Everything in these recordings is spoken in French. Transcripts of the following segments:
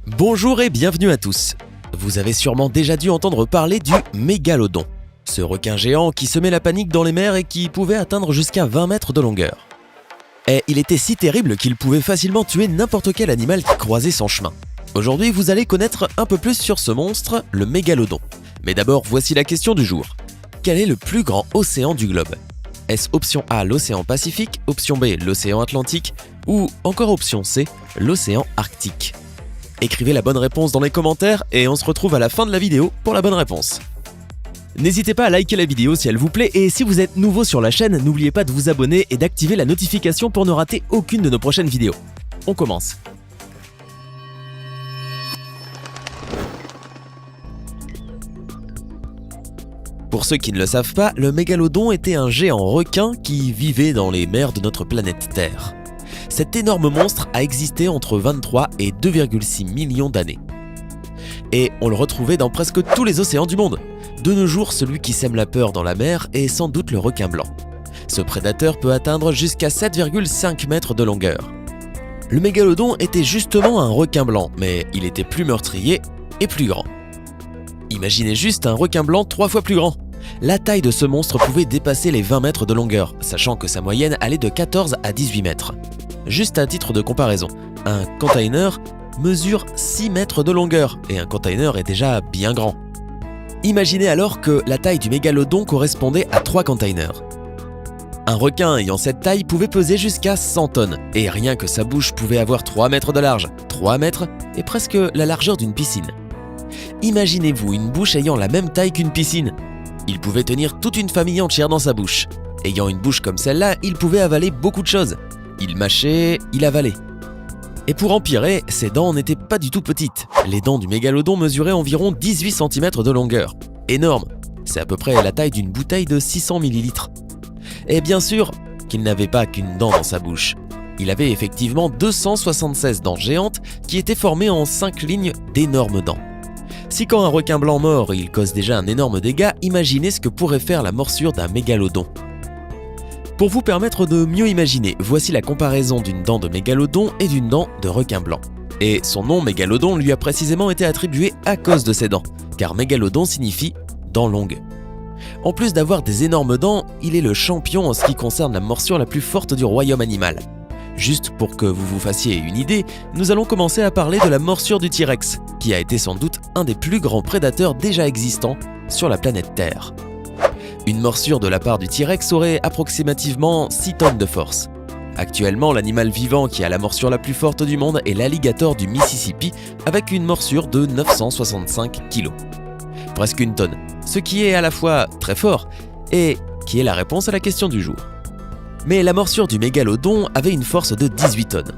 Bonjour et bienvenue à tous. Vous avez sûrement déjà dû entendre parler du mégalodon. Ce requin géant qui semait la panique dans les mers et qui pouvait atteindre jusqu'à 20 mètres de longueur. Et il était si terrible qu'il pouvait facilement tuer n'importe quel animal qui croisait son chemin. Aujourd'hui, vous allez connaître un peu plus sur ce monstre, le mégalodon. Mais d'abord, voici la question du jour. Quel est le plus grand océan du globe ? Est-ce option A, l'océan Pacifique, option B, l'océan Atlantique ou encore option C, l'océan Arctique ? Écrivez la bonne réponse dans les commentaires et on se retrouve à la fin de la vidéo pour la bonne réponse. N'hésitez pas à liker la vidéo si elle vous plaît et si vous êtes nouveau sur la chaîne, n'oubliez pas de vous abonner et d'activer la notification pour ne rater aucune de nos prochaines vidéos. On commence. Pour ceux qui ne le savent pas, le mégalodon était un géant requin qui vivait dans les mers de notre planète Terre. Cet énorme monstre a existé entre 23 et 2,6 millions d'années. Et on le retrouvait dans presque tous les océans du monde. De nos jours, celui qui sème la peur dans la mer est sans doute le requin blanc. Ce prédateur peut atteindre jusqu'à 7,5 mètres de longueur. Le mégalodon était justement un requin blanc, mais il était plus meurtrier et plus grand. Imaginez juste un requin blanc 3 fois plus grand. La taille de ce monstre pouvait dépasser les 20 mètres de longueur, sachant que sa moyenne allait de 14 à 18 mètres. Juste à titre de comparaison, un container mesure 6 mètres de longueur et un container est déjà bien grand. Imaginez alors que la taille du mégalodon correspondait à 3 containers. Un requin ayant cette taille pouvait peser jusqu'à 100 tonnes et rien que sa bouche pouvait avoir 3 mètres de large. 3 mètres est presque la largeur d'une piscine. Imaginez-vous une bouche ayant la même taille qu'une piscine. Il pouvait tenir toute une famille entière dans sa bouche. Ayant une bouche comme celle-là, il pouvait avaler beaucoup de choses. Il mâchait, il avalait. Et pour empirer, ses dents n'étaient pas du tout petites. Les dents du mégalodon mesuraient environ 18 cm de longueur. Énorme, c'est à peu près la taille d'une bouteille de 600 ml. Et bien sûr qu'il n'avait pas qu'une dent dans sa bouche. Il avait effectivement 276 dents géantes qui étaient formées en 5 lignes d'énormes dents. Si quand un requin blanc mord, il cause déjà un énorme dégât, imaginez ce que pourrait faire la morsure d'un mégalodon. Pour vous permettre de mieux imaginer, voici la comparaison d'une dent de mégalodon et d'une dent de requin blanc. Et son nom mégalodon lui a précisément été attribué à cause de ses dents, car mégalodon signifie dent longue. En plus d'avoir des énormes dents, il est le champion en ce qui concerne la morsure la plus forte du royaume animal. Juste pour que vous vous fassiez une idée, nous allons commencer à parler de la morsure du T-Rex, qui a été sans doute un des plus grands prédateurs déjà existants sur la planète Terre. Une morsure de la part du T-Rex aurait approximativement 6 tonnes de force. Actuellement, l'animal vivant qui a la morsure la plus forte du monde est l'alligator du Mississippi avec une morsure de 965 kg. Presque une tonne, ce qui est à la fois très fort et qui est la réponse à la question du jour. Mais la morsure du mégalodon avait une force de 18 tonnes.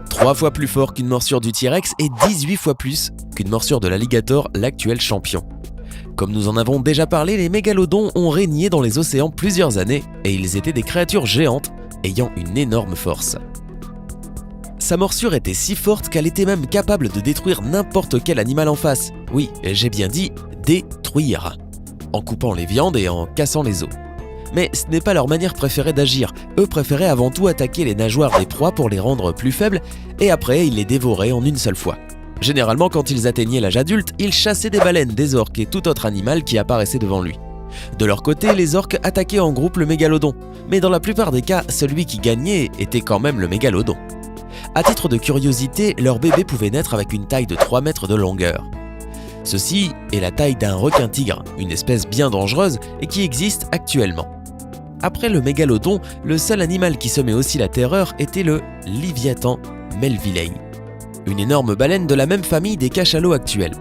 3 fois plus fort qu'une morsure du T-Rex et 18 fois plus qu'une morsure de l'alligator, l'actuel champion. Comme nous en avons déjà parlé, les mégalodons ont régné dans les océans plusieurs années et ils étaient des créatures géantes ayant une énorme force. Sa morsure était si forte qu'elle était même capable de détruire n'importe quel animal en face. Oui, j'ai bien dit détruire, en coupant les viandes et en cassant les os. Mais ce n'est pas leur manière préférée d'agir. Eux préféraient avant tout attaquer les nageoires des proies pour les rendre plus faibles et après ils les dévoraient en une seule fois. Généralement, quand ils atteignaient l'âge adulte, ils chassaient des baleines, des orques et tout autre animal qui apparaissait devant lui. De leur côté, les orques attaquaient en groupe le mégalodon, mais dans la plupart des cas, celui qui gagnait était quand même le mégalodon. À titre de curiosité, leur bébé pouvait naître avec une taille de 3 mètres de longueur. Ceci est la taille d'un requin-tigre, une espèce bien dangereuse et qui existe actuellement. Après le mégalodon, le seul animal qui semait aussi la terreur était le Léviathan melvillei, une énorme baleine de la même famille des cachalots actuels.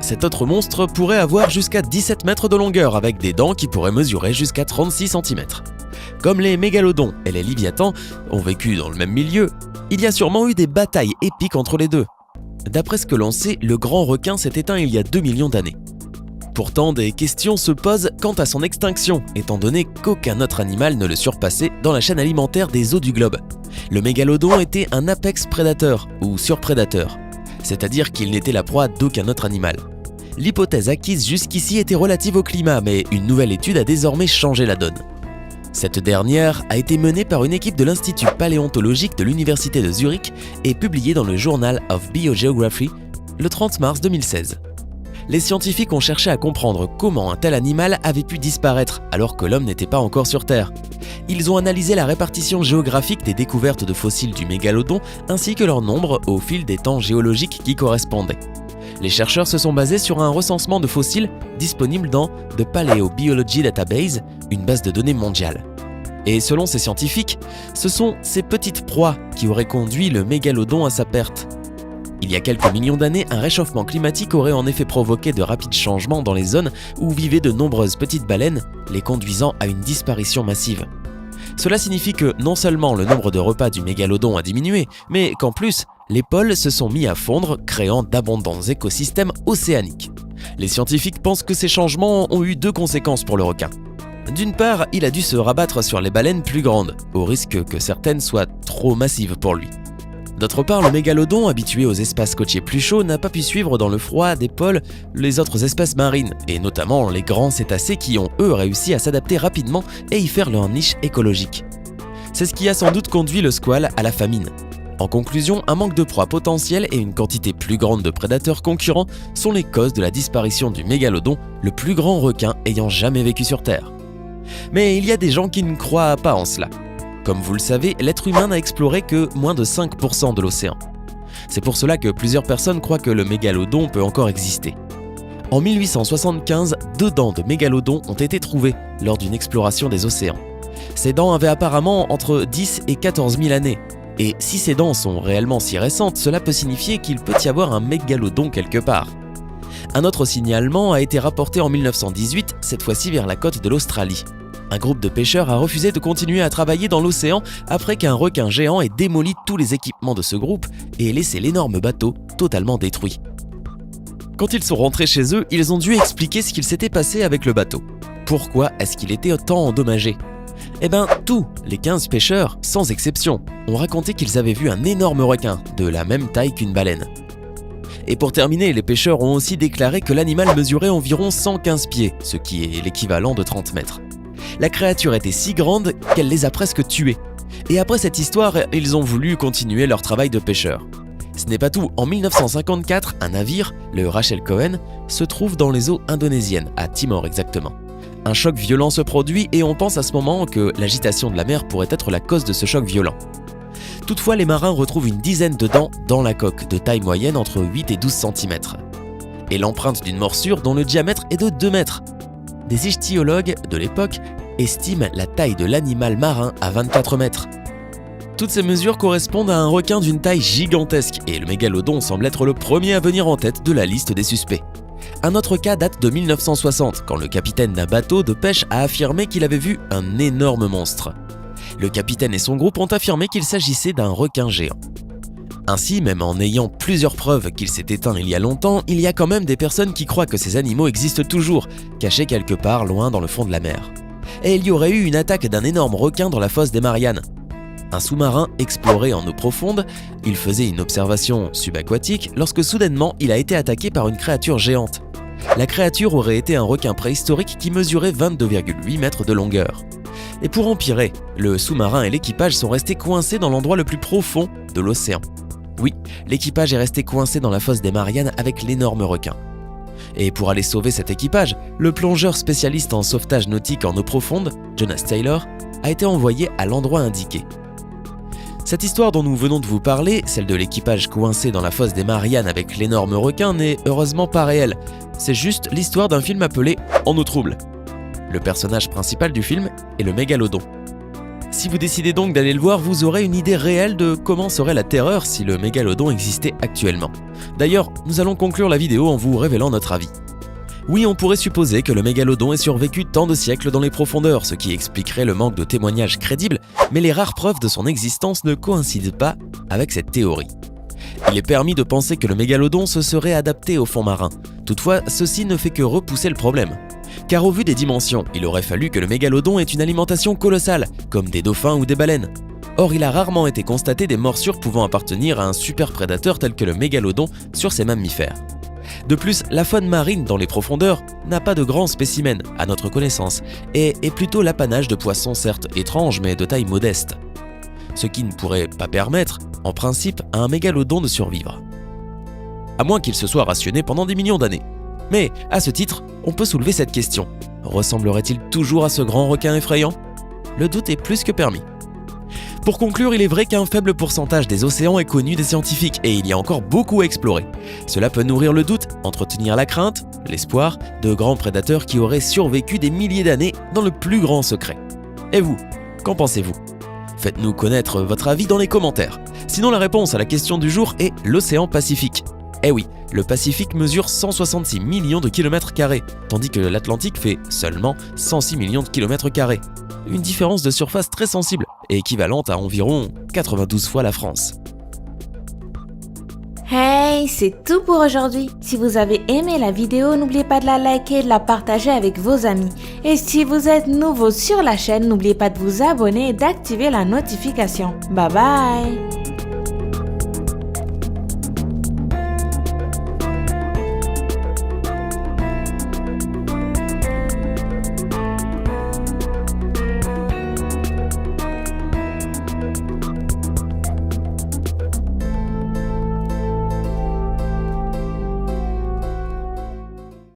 Cet autre monstre pourrait avoir jusqu'à 17 mètres de longueur avec des dents qui pourraient mesurer jusqu'à 36 cm. Comme les mégalodons et les Léviathans ont vécu dans le même milieu, il y a sûrement eu des batailles épiques entre les deux. D'après ce que l'on sait, le grand requin s'est éteint il y a 2 millions d'années. Pourtant, des questions se posent quant à son extinction, étant donné qu'aucun autre animal ne le surpassait dans la chaîne alimentaire des eaux du globe. Le mégalodon était un apex prédateur ou surprédateur, c'est-à-dire qu'il n'était la proie d'aucun autre animal. L'hypothèse acquise jusqu'ici était relative au climat, mais une nouvelle étude a désormais changé la donne. Cette dernière a été menée par une équipe de l'Institut paléontologique de l'Université de Zurich et publiée dans le Journal of Biogeography le 30 mars 2016. Les scientifiques ont cherché à comprendre comment un tel animal avait pu disparaître alors que l'homme n'était pas encore sur Terre. Ils ont analysé la répartition géographique des découvertes de fossiles du mégalodon ainsi que leur nombre au fil des temps géologiques qui correspondaient. Les chercheurs se sont basés sur un recensement de fossiles disponible dans The Paleobiology Database, une base de données mondiale. Et selon ces scientifiques, ce sont ces petites proies qui auraient conduit le mégalodon à sa perte. Il y a quelques millions d'années, un réchauffement climatique aurait en effet provoqué de rapides changements dans les zones où vivaient de nombreuses petites baleines, les conduisant à une disparition massive. Cela signifie que non seulement le nombre de repas du mégalodon a diminué, mais qu'en plus, les pôles se sont mis à fondre, créant d'abondants écosystèmes océaniques. Les scientifiques pensent que ces changements ont eu deux conséquences pour le requin. D'une part, il a dû se rabattre sur les baleines plus grandes, au risque que certaines soient trop massives pour lui. D'autre part, le mégalodon, habitué aux espaces côtiers plus chauds, n'a pas pu suivre dans le froid des pôles les autres espèces marines, et notamment les grands cétacés qui ont eux réussi à s'adapter rapidement et y faire leur niche écologique. C'est ce qui a sans doute conduit le squale à la famine. En conclusion, un manque de proie potentielle et une quantité plus grande de prédateurs concurrents sont les causes de la disparition du mégalodon, le plus grand requin ayant jamais vécu sur Terre. Mais il y a des gens qui ne croient pas en cela. Comme vous le savez, l'être humain n'a exploré que moins de 5% de l'océan. C'est pour cela que plusieurs personnes croient que le mégalodon peut encore exister. En 1875, 2 dents de mégalodon ont été trouvées lors d'une exploration des océans. Ces dents avaient apparemment entre 10 et 14 000 années. Et si ces dents sont réellement si récentes, cela peut signifier qu'il peut y avoir un mégalodon quelque part. Un autre signalement a été rapporté en 1918, cette fois-ci vers la côte de l'Australie. Un groupe de pêcheurs a refusé de continuer à travailler dans l'océan après qu'un requin géant ait démoli tous les équipements de ce groupe et ait laissé l'énorme bateau totalement détruit. Quand ils sont rentrés chez eux, ils ont dû expliquer ce qu'il s'était passé avec le bateau. Pourquoi est-ce qu'il était autant endommagé ? Tous les 15 pêcheurs, sans exception, ont raconté qu'ils avaient vu un énorme requin, de la même taille qu'une baleine. Et pour terminer, les pêcheurs ont aussi déclaré que l'animal mesurait environ 115 pieds, ce qui est l'équivalent de 30 mètres. La créature était si grande qu'elle les a presque tués. Et après cette histoire, ils ont voulu continuer leur travail de pêcheur. Ce n'est pas tout, en 1954, un navire, le Rachel Cohen, se trouve dans les eaux indonésiennes, à Timor exactement. Un choc violent se produit et on pense à ce moment que l'agitation de la mer pourrait être la cause de ce choc violent. Toutefois, les marins retrouvent une dizaine de dents dans la coque, de taille moyenne entre 8 et 12 cm. Et l'empreinte d'une morsure dont le diamètre est de 2 mètres. Des ichthyologues de l'époque estiment la taille de l'animal marin à 24 mètres. Toutes ces mesures correspondent à un requin d'une taille gigantesque et le mégalodon semble être le premier à venir en tête de la liste des suspects. Un autre cas date de 1960, quand le capitaine d'un bateau de pêche a affirmé qu'il avait vu un énorme monstre. Le capitaine et son groupe ont affirmé qu'il s'agissait d'un requin géant. Ainsi, même en ayant plusieurs preuves qu'il s'est éteint il y a longtemps, il y a quand même des personnes qui croient que ces animaux existent toujours, cachés quelque part loin dans le fond de la mer. Et il y aurait eu une attaque d'un énorme requin dans la fosse des Mariannes. Un sous-marin explorait en eau profonde, il faisait une observation subaquatique lorsque soudainement il a été attaqué par une créature géante. La créature aurait été un requin préhistorique qui mesurait 22,8 mètres de longueur. Et pour empirer, le sous-marin et l'équipage sont restés coincés dans l'endroit le plus profond de l'océan. Oui, l'équipage est resté coincé dans la fosse des Mariannes avec l'énorme requin. Et pour aller sauver cet équipage, le plongeur spécialiste en sauvetage nautique en eau profonde, Jonas Taylor, a été envoyé à l'endroit indiqué. Cette histoire dont nous venons de vous parler, celle de l'équipage coincé dans la fosse des Mariannes avec l'énorme requin, n'est heureusement pas réelle. C'est juste l'histoire d'un film appelé En eau trouble. Le personnage principal du film est le mégalodon. Si vous décidez donc d'aller le voir, vous aurez une idée réelle de comment serait la terreur si le mégalodon existait actuellement. D'ailleurs, nous allons conclure la vidéo en vous révélant notre avis. Oui, on pourrait supposer que le mégalodon ait survécu tant de siècles dans les profondeurs, ce qui expliquerait le manque de témoignages crédibles, mais les rares preuves de son existence ne coïncident pas avec cette théorie. Il est permis de penser que le mégalodon se serait adapté au fond marin. Toutefois, ceci ne fait que repousser le problème. Car au vu des dimensions, il aurait fallu que le mégalodon ait une alimentation colossale, comme des dauphins ou des baleines. Or, il a rarement été constaté des morsures pouvant appartenir à un super prédateur tel que le mégalodon sur ces mammifères. De plus, la faune marine dans les profondeurs n'a pas de grands spécimens à notre connaissance et est plutôt l'apanage de poissons certes étranges mais de taille modeste. Ce qui ne pourrait pas permettre, en principe, à un mégalodon de survivre. À moins qu'il se soit rationné pendant des millions d'années. Mais, à ce titre, on peut soulever cette question. Ressemblerait-il toujours à ce grand requin effrayant ? Le doute est plus que permis. Pour conclure, il est vrai qu'un faible pourcentage des océans est connu des scientifiques et il y a encore beaucoup à explorer. Cela peut nourrir le doute, entretenir la crainte, l'espoir de grands prédateurs qui auraient survécu des milliers d'années dans le plus grand secret. Et vous, qu'en pensez-vous ? Faites-nous connaître votre avis dans les commentaires. Sinon, la réponse à la question du jour est l'océan Pacifique. Eh oui, le Pacifique mesure 166 millions de kilomètres carrés, tandis que l'Atlantique fait seulement 106 millions de kilomètres carrés. Une différence de surface très sensible et équivalente à environ 92 fois la France. Hey, c'est tout pour aujourd'hui. Si vous avez aimé la vidéo, n'oubliez pas de la liker et de la partager avec vos amis. Et si vous êtes nouveau sur la chaîne, n'oubliez pas de vous abonner et d'activer la notification. Bye bye!